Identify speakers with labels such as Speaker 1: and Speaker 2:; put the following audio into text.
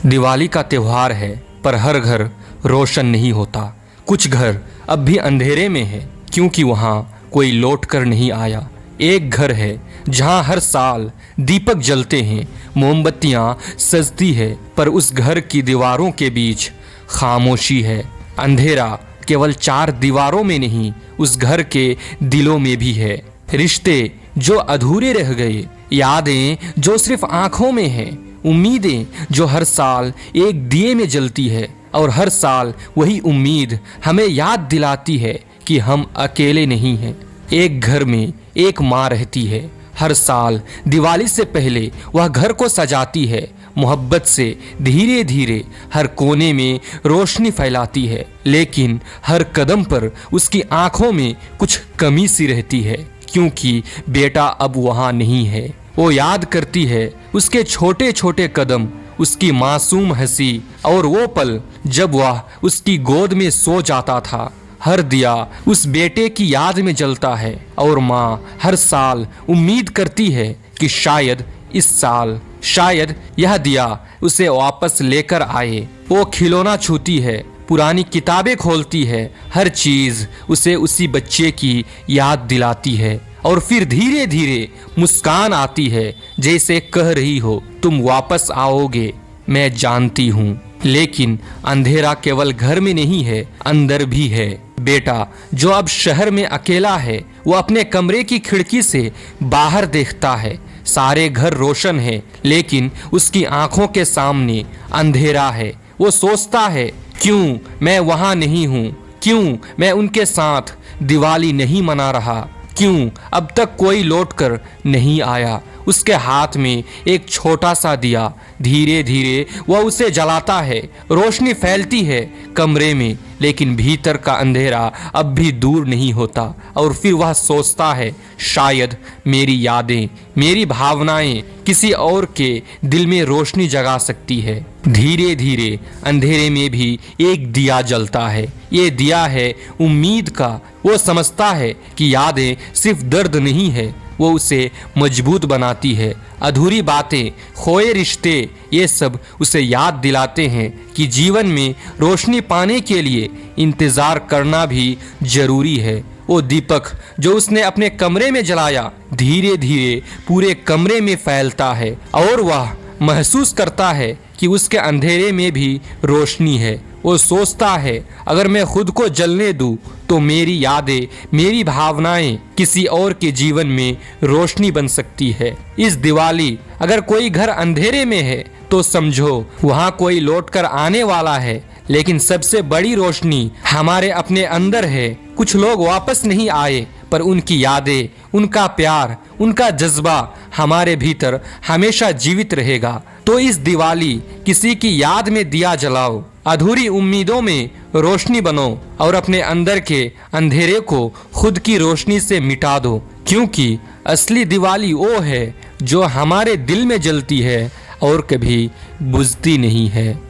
Speaker 1: दिवाली का त्योहार है, पर हर घर रोशन नहीं होता। कुछ घर अब भी अंधेरे में है, क्योंकि वहाँ कोई लौट कर नहीं आया। एक घर है जहाँ हर साल दीपक जलते हैं, मोमबत्तियाँ सजती है, पर उस घर की दीवारों के बीच खामोशी है। अंधेरा केवल चार दीवारों में नहीं, उस घर के दिलों में भी है। रिश्ते जो अधूरे रह गए, यादें जो सिर्फ आंखों में हैं, उम्मीदें जो हर साल एक दिए में जलती है, और हर साल वही उम्मीद हमें याद दिलाती है कि हम अकेले नहीं हैं। एक घर में एक माँ रहती है। हर साल दिवाली से पहले वह घर को सजाती है, मोहब्बत से धीरे धीरे हर कोने में रोशनी फैलाती है। लेकिन हर कदम पर उसकी आंखों में कुछ कमी सी रहती है, क्योंकि बेटा अब वहाँ नहीं है। वो याद करती है उसके छोटे छोटे कदम, उसकी मासूम हंसी, और वो पल जब वह उसकी गोद में सो जाता था। हर दिया उस बेटे की याद में जलता है, और माँ हर साल उम्मीद करती है कि शायद इस साल शायद यह दिया उसे वापस लेकर आए। वो खिलौना छूती है, पुरानी किताबें खोलती है, हर चीज उसे उसी बच्चे की याद दिलाती है, और फिर धीरे धीरे मुस्कान आती है, जैसे कह रही हो, तुम वापस आओगे, मैं जानती हूँ। लेकिन अंधेरा केवल घर में नहीं है, अंदर भी है। बेटा जो अब शहर में अकेला है, वो अपने कमरे की खिड़की से बाहर देखता है। सारे घर रोशन है, लेकिन उसकी आंखों के सामने अंधेरा है। वो सोचता है, क्यों मैं वहाँ नहीं हूँ, क्यों मैं उनके साथ दिवाली नहीं मना रहा, क्यों अब तक कोई लौटकर नहीं आया। उसके हाथ में एक छोटा सा दिया, धीरे धीरे वह उसे जलाता है। रोशनी फैलती है कमरे में, लेकिन भीतर का अंधेरा अब भी दूर नहीं होता। और फिर वह सोचता है, शायद मेरी यादें, मेरी भावनाएं किसी और के दिल में रोशनी जगा सकती है। धीरे धीरे अंधेरे में भी एक दिया जलता है। ये दिया है उम्मीद का। वो समझता है कि यादें सिर्फ दर्द नहीं है, वो उसे मजबूत बनाती है। अधूरी बातें, खोए रिश्ते, ये सब उसे याद दिलाते हैं कि जीवन में रोशनी पाने के लिए इंतजार करना भी जरूरी है। वो दीपक जो उसने अपने कमरे में जलाया, धीरे धीरे पूरे कमरे में फैलता है, और वह महसूस करता है कि उसके अंधेरे में भी रोशनी है। वो सोचता है, अगर मैं खुद को जलने दूं, तो मेरी यादें, मेरी भावनाएं किसी और के जीवन में रोशनी बन सकती है। इस दिवाली अगर कोई घर अंधेरे में है, तो समझो वहाँ कोई लौट कर आने वाला है। लेकिन सबसे बड़ी रोशनी हमारे अपने अंदर है। कुछ लोग वापस नहीं आए, पर उनकी यादें, उनका प्यार, उनका जज्बा हमारे भीतर हमेशा जीवित रहेगा। तो इस दिवाली किसी की याद में दिया जलाओ, अधूरी उम्मीदों में रोशनी बनो, और अपने अंदर के अंधेरे को खुद की रोशनी से मिटा दो। क्योंकि असली दिवाली वो है जो हमारे दिल में जलती है और कभी बुझती नहीं है।